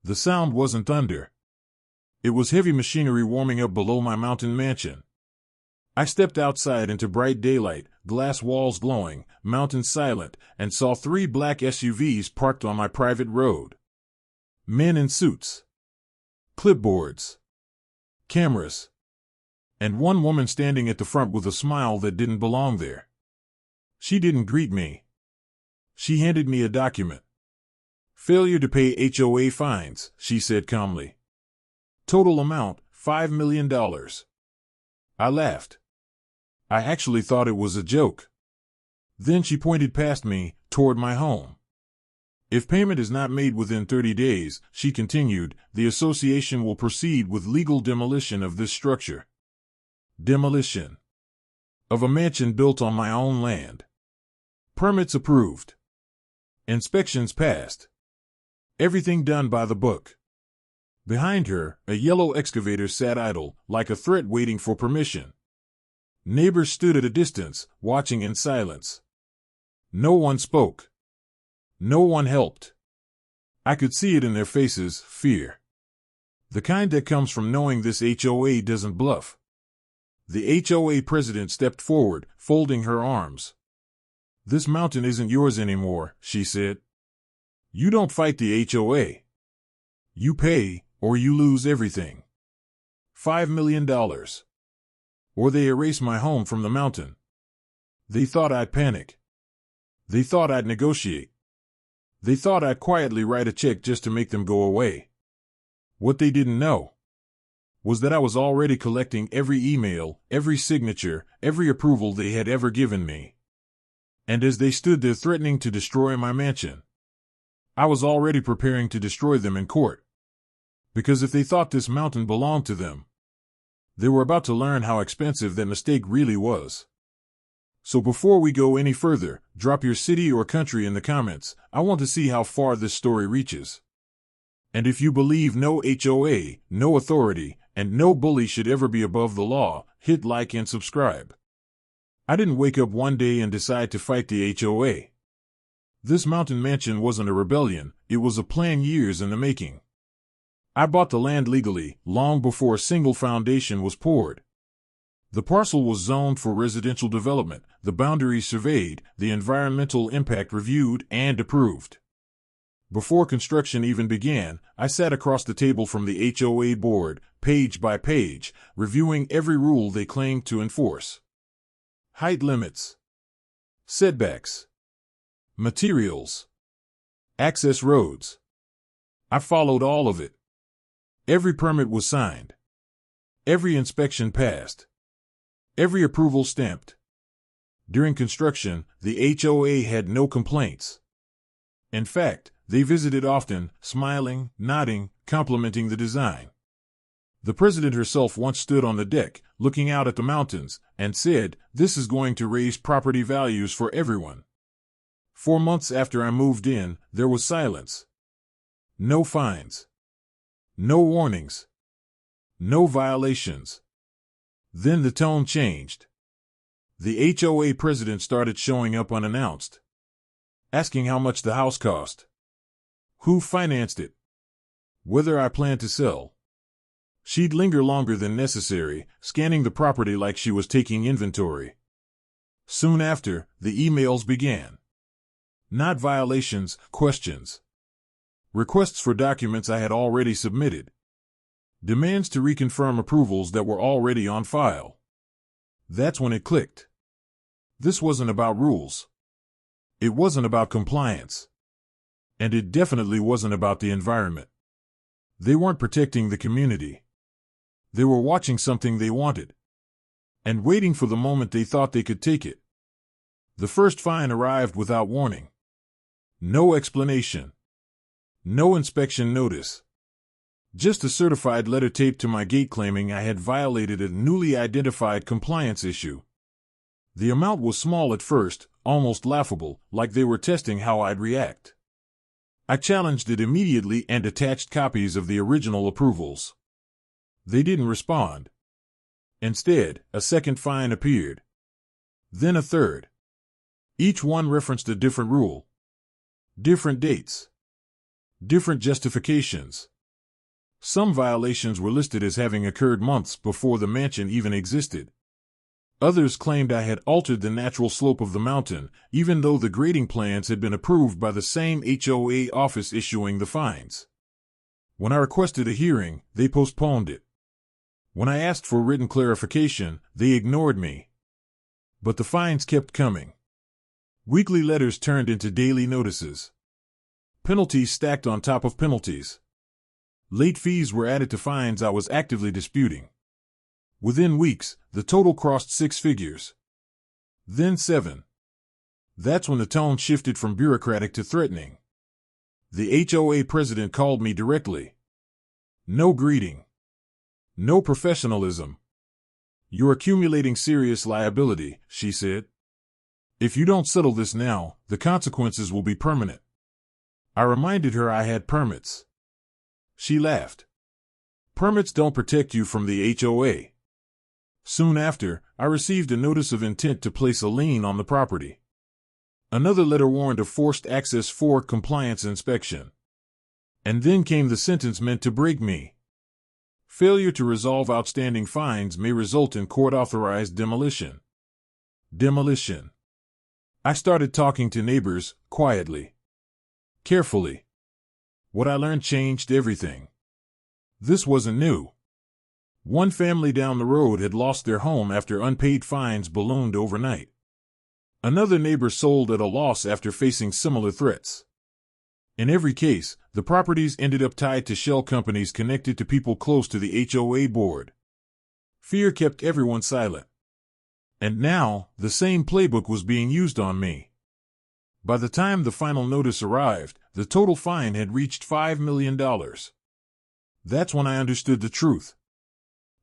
The sound wasn't thunder. It was heavy machinery warming up below my mountain mansion. I stepped outside into bright daylight, glass walls glowing, mountains silent, and saw 3 black SUVs parked on my private road. Men in suits, clipboards, cameras, and one woman standing at the front with a smile that didn't belong there. She didn't greet me. She handed me a document. "Failure to pay HOA fines," she said calmly. "Total amount, $5 million. I laughed. I actually thought it was a joke. Then she pointed past me, toward my home. "If payment is not made within 30 days, she continued, the association will proceed with legal demolition of this structure." Demolition of a mansion built on my own land. Permits approved. Inspections passed. Everything done by the book. Behind her, a yellow excavator sat idle, like a threat waiting for permission. Neighbors stood at a distance, watching in silence. No one spoke. No one helped. I could see it in their faces, fear. The kind that comes from knowing this HOA doesn't bluff. The HOA president stepped forward, folding her arms. "This mountain isn't yours anymore," she said. "You don't fight the HOA. You pay, or you lose everything. $5 million. Or they erase my home from the mountain." They thought I'd panic. They thought I'd negotiate. They thought I'd quietly write a check just to make them go away. What they didn't know was that I was already collecting every email, every signature, every approval they had ever given me. And as they stood there threatening to destroy my mansion, I was already preparing to destroy them in court. Because if they thought this mountain belonged to them, they were about to learn how expensive that mistake really was. So before we go any further, drop your city or country in the comments. I want to see how far this story reaches. And if you believe no HOA, no authority, and no bully should ever be above the law, hit like and subscribe. I didn't wake up one day and decide to fight the HOA. This mountain mansion wasn't a rebellion, it was a plan years in the making. I bought the land legally, long before a single foundation was poured. The parcel was zoned for residential development, the boundaries surveyed, the environmental impact reviewed and approved. Before construction even began, I sat across the table from the HOA board, page by page, reviewing every rule they claimed to enforce. Height limits, setbacks, materials, access roads. I followed all of it. Every permit was signed. Every inspection passed. Every approval stamped. During construction, the HOA had no complaints. In fact, they visited often, smiling, nodding, complimenting the design. The president herself once stood on the deck, looking out at the mountains, and said, "This is going to raise property values for everyone." 4 months after I moved in, there was silence. No fines. No warnings. No violations. Then the tone changed. The HOA president started showing up unannounced, asking how much the house cost, who financed it, whether I planned to sell. She'd linger longer than necessary, scanning the property like she was taking inventory. Soon after, the emails began. Not violations, questions. Requests for documents I had already submitted. Demands to reconfirm approvals that were already on file. That's when it clicked. This wasn't about rules. It wasn't about compliance. And it definitely wasn't about the environment. They weren't protecting the community. They were watching something they wanted, and waiting for the moment they thought they could take it. The first fine arrived without warning. No explanation. No inspection notice. Just a certified letter taped to my gate claiming I had violated a newly identified compliance issue. The amount was small at first, almost laughable, like they were testing how I'd react. I challenged it immediately and attached copies of the original approvals. They didn't respond. Instead, a second fine appeared. Then a third. Each one referenced a different rule. Different dates. Different justifications. Some violations were listed as having occurred months before the mansion even existed. Others claimed I had altered the natural slope of the mountain, even though the grading plans had been approved by the same HOA office issuing the fines. When I requested a hearing, they postponed it. When I asked for written clarification, they ignored me. But the fines kept coming. Weekly letters turned into daily notices. Penalties stacked on top of penalties. Late fees were added to fines I was actively disputing. Within weeks, the total crossed 6 figures. Then 7. That's when the tone shifted from bureaucratic to threatening. The HOA president called me directly. No greeting. No professionalism. You're accumulating serious liability, she said. If you don't settle this now, the consequences will be permanent. I reminded her I had permits. She laughed. Permits don't protect you from the HOA. Soon after, I received a notice of intent to place a lien on the property. Another letter warned of forced access for compliance inspection. And then came the sentence meant to break me. Failure to resolve outstanding fines may result in court-authorized demolition. Demolition. I started talking to neighbors, quietly. Carefully. What I learned changed everything. This wasn't new. One family down the road had lost their home after unpaid fines ballooned overnight. Another neighbor sold at a loss after facing similar threats. In every case, the properties ended up tied to shell companies connected to people close to the HOA board. Fear kept everyone silent. And now, the same playbook was being used on me. By the time the final notice arrived, the total fine had reached $5 million. That's when I understood the truth.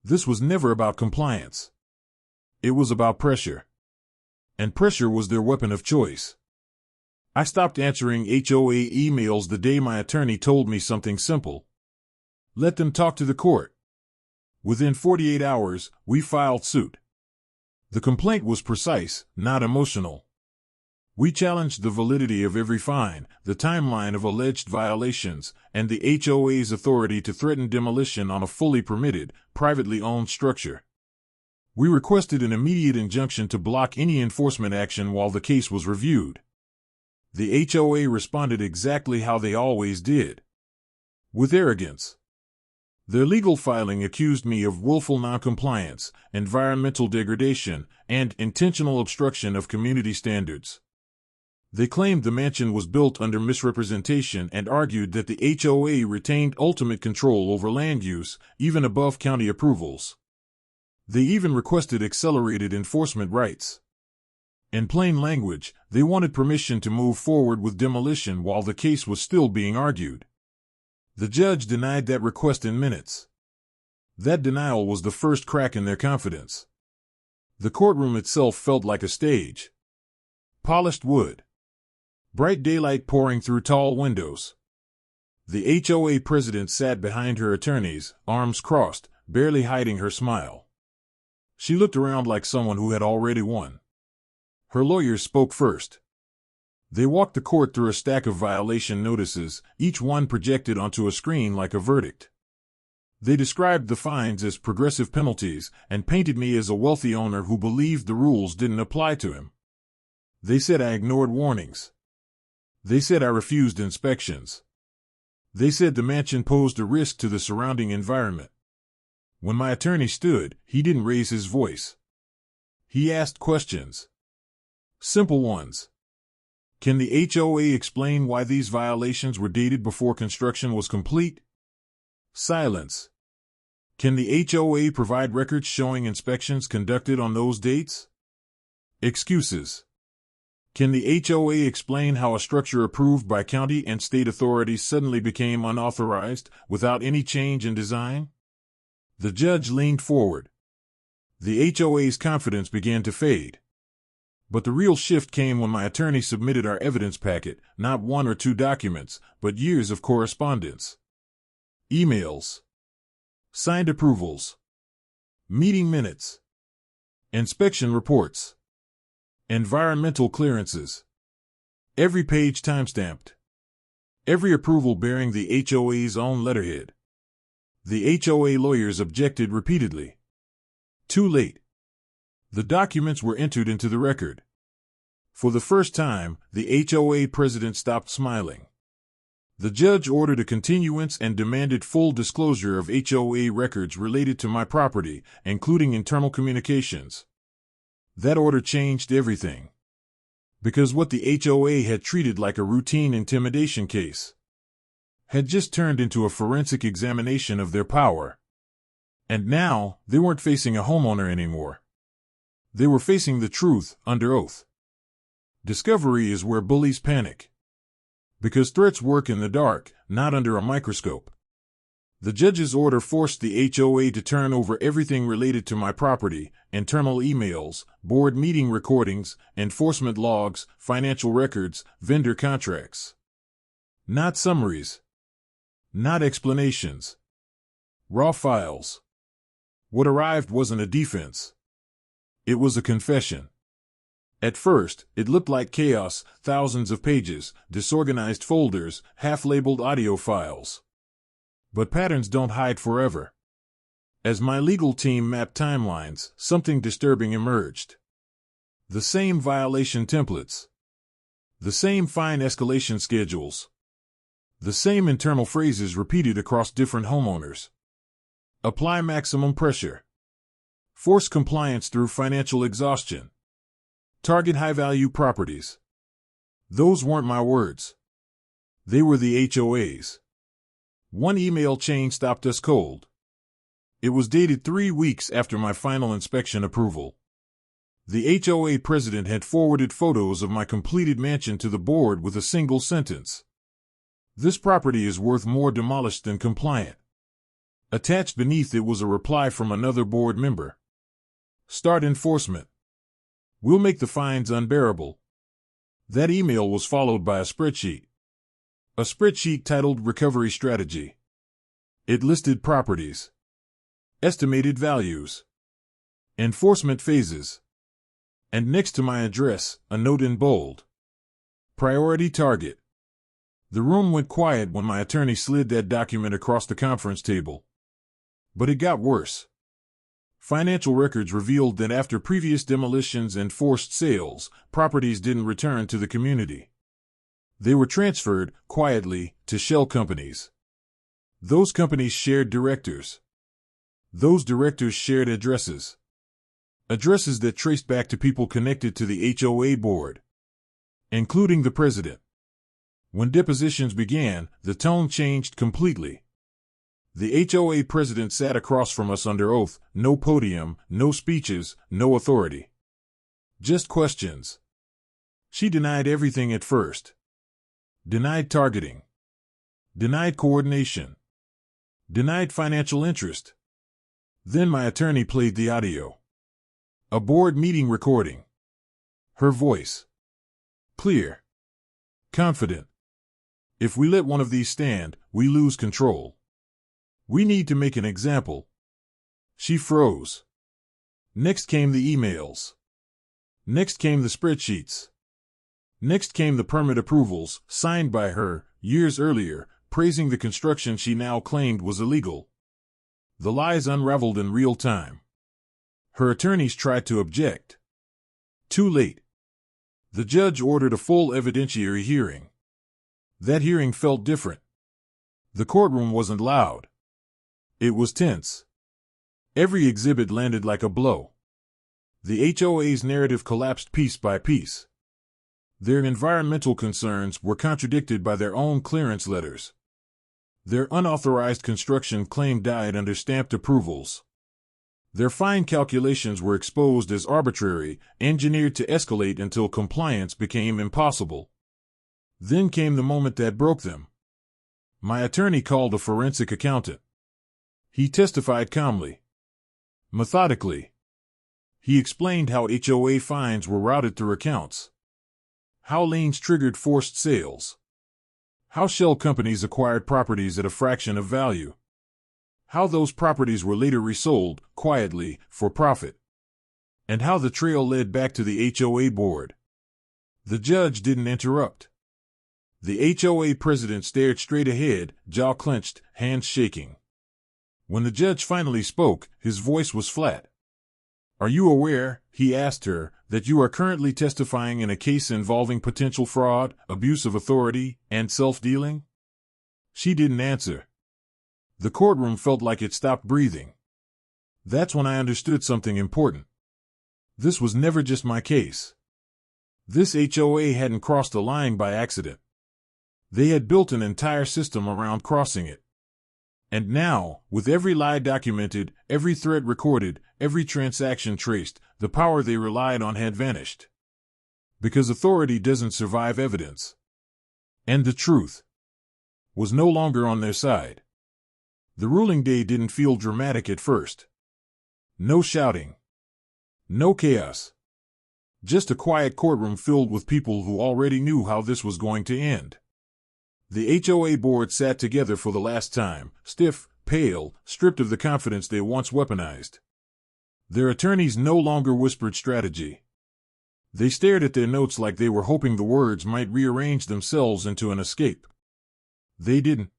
This was never about compliance. It was about pressure. And pressure was their weapon of choice. I stopped answering HOA emails the day my attorney told me something simple. Let them talk to the court. Within 48 hours, we filed suit. The complaint was precise, not emotional. We challenged the validity of every fine, the timeline of alleged violations, and the HOA's authority to threaten demolition on a fully permitted, privately owned structure. We requested an immediate injunction to block any enforcement action while the case was reviewed. The HOA responded exactly how they always did. With arrogance. Their legal filing accused me of willful noncompliance, environmental degradation, and intentional obstruction of community standards. They claimed the mansion was built under misrepresentation and argued that the HOA retained ultimate control over land use, even above county approvals. They even requested accelerated enforcement rights. In plain language, they wanted permission to move forward with demolition while the case was still being argued. The judge denied that request in minutes. That denial was the first crack in their confidence. The courtroom itself felt like a stage. Polished wood. Bright daylight pouring through tall windows. The HOA president sat behind her attorneys, arms crossed, barely hiding her smile. She looked around like someone who had already won. Her lawyers spoke first. They walked the court through a stack of violation notices, each one projected onto a screen like a verdict. They described the fines as progressive penalties and painted me as a wealthy owner who believed the rules didn't apply to him. They said I ignored warnings. They said I refused inspections. They said the mansion posed a risk to the surrounding environment. When my attorney stood, he didn't raise his voice. He asked questions. Simple ones. Can the HOA explain why these violations were dated before construction was complete? Silence. Can the HOA provide records showing inspections conducted on those dates? Excuses. Can the HOA explain how a structure approved by county and state authorities suddenly became unauthorized without any change in design? The judge leaned forward. The HOA's confidence began to fade. But the real shift came when my attorney submitted our evidence packet, not 1 or 2 documents, but years of correspondence. Emails. Signed approvals. Meeting minutes. Inspection reports. Environmental clearances. Every page timestamped. every approval bearing the HOA's own letterhead. The HOA lawyers objected repeatedly. Too late. The documents were entered into the record. For the first time, the HOA president stopped smiling. The judge ordered a continuance and demanded full disclosure of HOA records related to my property, including internal communications. That order changed everything. Because what the HOA had treated like a routine intimidation case had just turned into a forensic examination of their power. And now, they weren't facing a homeowner anymore. They were facing the truth, under oath. Discovery is where bullies panic. Because threats work in the dark, not under a microscope. The judge's order forced the HOA to turn over everything related to my property: internal emails, board meeting recordings, enforcement logs, financial records, vendor contracts. Not summaries. Not explanations. Raw files. What arrived wasn't a defense. It was a confession. At first, it looked like chaos: thousands of pages, disorganized folders, half-labeled audio files. But patterns don't hide forever. As my legal team mapped timelines, something disturbing emerged. The same violation templates. The same fine escalation schedules. The same internal phrases repeated across different homeowners. Apply maximum pressure. Force compliance through financial exhaustion. Target high-value properties. Those weren't my words. They were the HOA's. One email chain stopped us cold. It was dated 3 weeks after my final inspection approval. The HOA president had forwarded photos of my completed mansion to the board with a single sentence. This property is worth more demolished than compliant. Attached beneath it was a reply from another board member. Start enforcement. We'll make the fines unbearable. That email was followed by a spreadsheet. A spreadsheet titled Recovery Strategy. It listed properties, estimated values, enforcement phases, and next to my address, a note in bold. Priority target. The room went quiet when my attorney slid that document across the conference table. But it got worse. Financial records revealed that after previous demolitions and forced sales, properties didn't return to the community. They were transferred, quietly, to shell companies. Those companies shared directors. Those directors shared addresses. Addresses that traced back to people connected to the HOA board, including the president. When depositions began, the tone changed completely. The HOA president sat across from us under oath: no podium, no speeches, no authority. Just questions. She denied everything at first. Denied targeting. Denied coordination. Denied financial interest. Then my attorney played the audio. A board meeting recording. Her voice. Clear. Confident. If we let one of these stand, we lose control. We need to make an example. She froze. Next came the emails. Next came the spreadsheets. Next came the permit approvals, signed by her, years earlier, praising the construction she now claimed was illegal. The lies unraveled in real time. Her attorneys tried to object. Too late. The judge ordered a full evidentiary hearing. That hearing felt different. The courtroom wasn't loud. It was tense. Every exhibit landed like a blow. The HOA's narrative collapsed piece by piece. Their environmental concerns were contradicted by their own clearance letters. Their unauthorized construction claim died under stamped approvals. Their fine calculations were exposed as arbitrary, engineered to escalate until compliance became impossible. Then came the moment that broke them. My attorney called a forensic accountant. He testified calmly, methodically. He explained how HOA fines were routed through accounts, how liens triggered forced sales, how shell companies acquired properties at a fraction of value, how those properties were later resold, quietly, for profit, and how the trail led back to the HOA board. The judge didn't interrupt. The HOA president stared straight ahead, jaw clenched, hands shaking. When the judge finally spoke, his voice was flat. "Are you aware," he asked her, "that you are currently testifying in a case involving potential fraud, abuse of authority, and self-dealing?" She didn't answer. The courtroom felt like it stopped breathing. That's when I understood something important. This was never just my case. This HOA hadn't crossed a line by accident. They had built an entire system around crossing it. And now, with every lie documented, every threat recorded, every transaction traced, the power they relied on had vanished. Because authority doesn't survive evidence. And the truth was no longer on their side. The ruling day didn't feel dramatic at first. No shouting. No chaos. Just a quiet courtroom filled with people who already knew how this was going to end. The HOA board sat together for the last time, stiff, pale, stripped of the confidence they once weaponized. Their attorneys no longer whispered strategy. They stared at their notes like they were hoping the words might rearrange themselves into an escape. They didn't.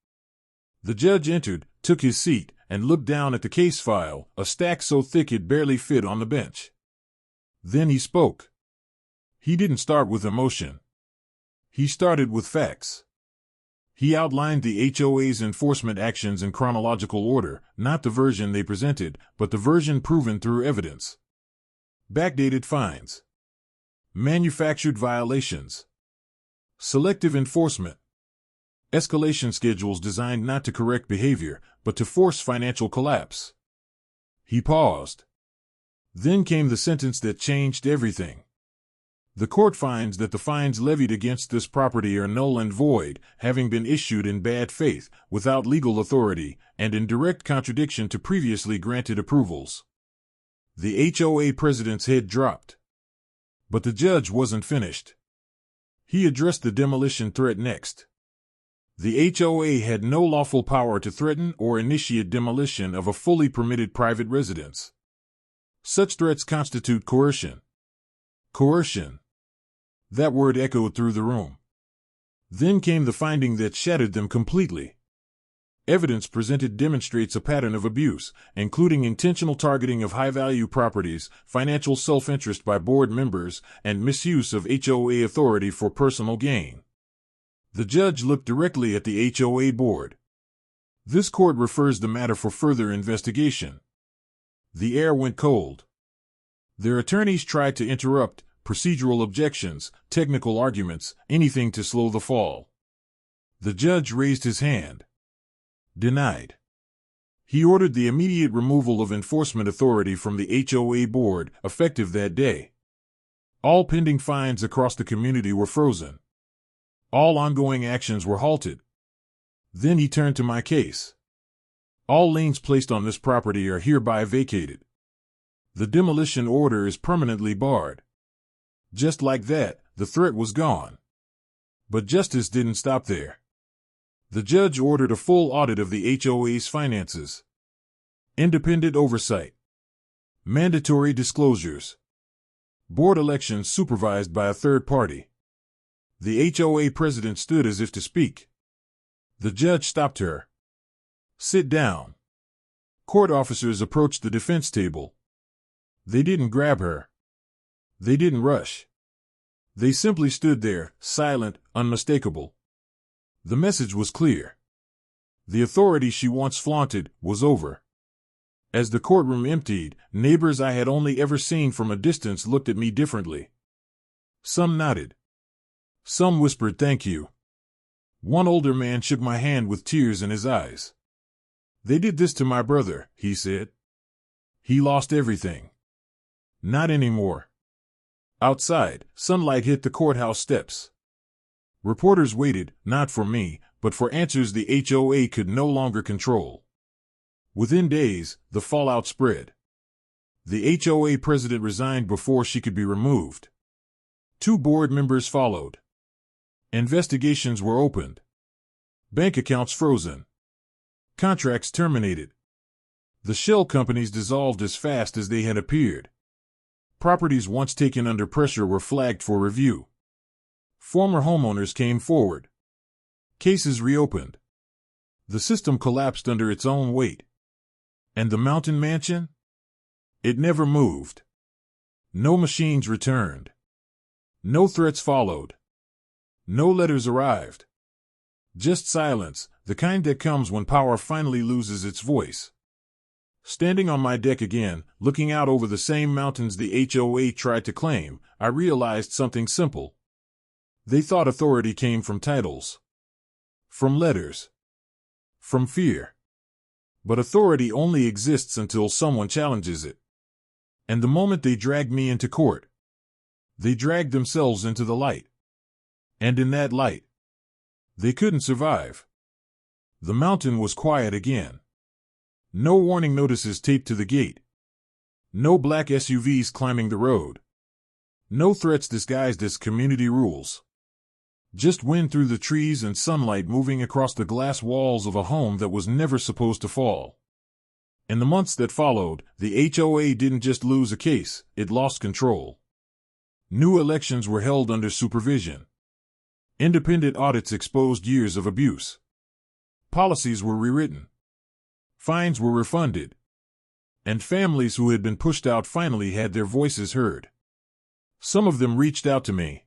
The judge entered, took his seat, and looked down at the case file, a stack so thick it barely fit on the bench. Then he spoke. He didn't start with emotion. He started with facts. He outlined the HOA's enforcement actions in chronological order, not the version they presented, but the version proven through evidence. Backdated fines. Manufactured violations. Selective enforcement. Escalation schedules designed not to correct behavior, but to force financial collapse. He paused. Then came the sentence that changed everything. The court finds that the fines levied against this property are null and void, having been issued in bad faith, without legal authority, and in direct contradiction to previously granted approvals. The HOA president's head dropped. But the judge wasn't finished. He addressed the demolition threat next. The HOA had no lawful power to threaten or initiate demolition of a fully permitted private residence. Such threats constitute coercion. Coercion. That word echoed through the room. Then came the finding that shattered them completely. Evidence presented demonstrates a pattern of abuse, including intentional targeting of high-value properties, financial self-interest by board members, and misuse of HOA authority for personal gain. The judge looked directly at the HOA board. This court refers the matter for further investigation. The air went cold. Their attorneys tried to interrupt, procedural objections, technical arguments, anything to slow the fall. The judge raised his hand. Denied. He ordered the immediate removal of enforcement authority from the HOA board, effective that day. All pending fines across the community were frozen. All ongoing actions were halted. Then he turned to my case. All liens placed on this property are hereby vacated. The demolition order is permanently barred. Just like that, the threat was gone. But justice didn't stop there. The judge ordered a full audit of the HOA's finances. Independent oversight. Mandatory disclosures. Board elections supervised by a third party. The HOA president stood as if to speak. The judge stopped her. "Sit down." Court officers approached the defense table. They didn't grab her. They didn't rush. They simply stood there, silent, unmistakable. The message was clear. The authority she once flaunted was over. As the courtroom emptied, neighbors I had only ever seen from a distance looked at me differently. Some nodded. Some whispered thank you. One older man shook my hand with tears in his eyes. "They did this to my brother," he said. "He lost everything. Not anymore." Outside, sunlight hit the courthouse steps. Reporters waited, not for me, but for answers the HOA could no longer control. Within days, the fallout spread. The HOA president resigned before she could be removed. 2 board members followed. Investigations were opened. Bank accounts frozen. Contracts terminated. The shell companies dissolved as fast as they had appeared. Properties once taken under pressure were flagged for review. Former homeowners came forward. Cases reopened. The system collapsed under its own weight. And the mountain mansion? It never moved. No machines returned. No threats followed. No letters arrived. Just silence, the kind that comes when power finally loses its voice. Standing on my deck again, looking out over the same mountains the HOA tried to claim, I realized something simple. They thought authority came from titles, from letters, from fear. But authority only exists until someone challenges it. And the moment they dragged me into court, they dragged themselves into the light. And in that light, they couldn't survive. The mountain was quiet again. No warning notices taped to the gate. No black SUVs climbing the road. No threats disguised as community rules. Just wind through the trees and sunlight moving across the glass walls of a home that was never supposed to fall. In the months that followed, the HOA didn't just lose a case, it lost control. New elections were held under supervision. Independent audits exposed years of abuse. Policies were rewritten. Fines were refunded. And families who had been pushed out finally had their voices heard. Some of them reached out to me.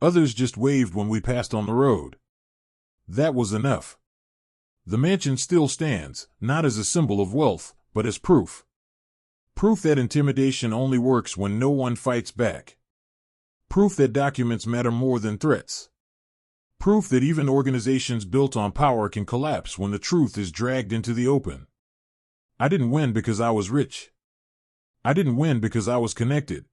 Others just waved when we passed on the road. That was enough. The mansion still stands, not as a symbol of wealth, but as proof. Proof that intimidation only works when no one fights back. Proof that documents matter more than threats. Proof that even organizations built on power can collapse when the truth is dragged into the open. I didn't win because I was rich. I didn't win because I was connected.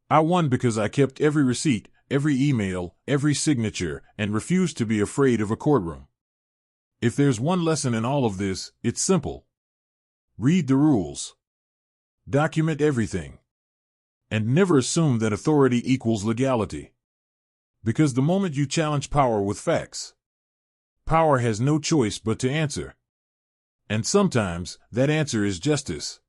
I won because I kept every receipt, every email, every signature, and refused to be afraid of a courtroom. If there's one lesson in all of this, it's simple. Read the rules. Document everything. And never assume that authority equals legality. Because the moment you challenge power with facts, power has no choice but to answer. And sometimes, that answer is justice.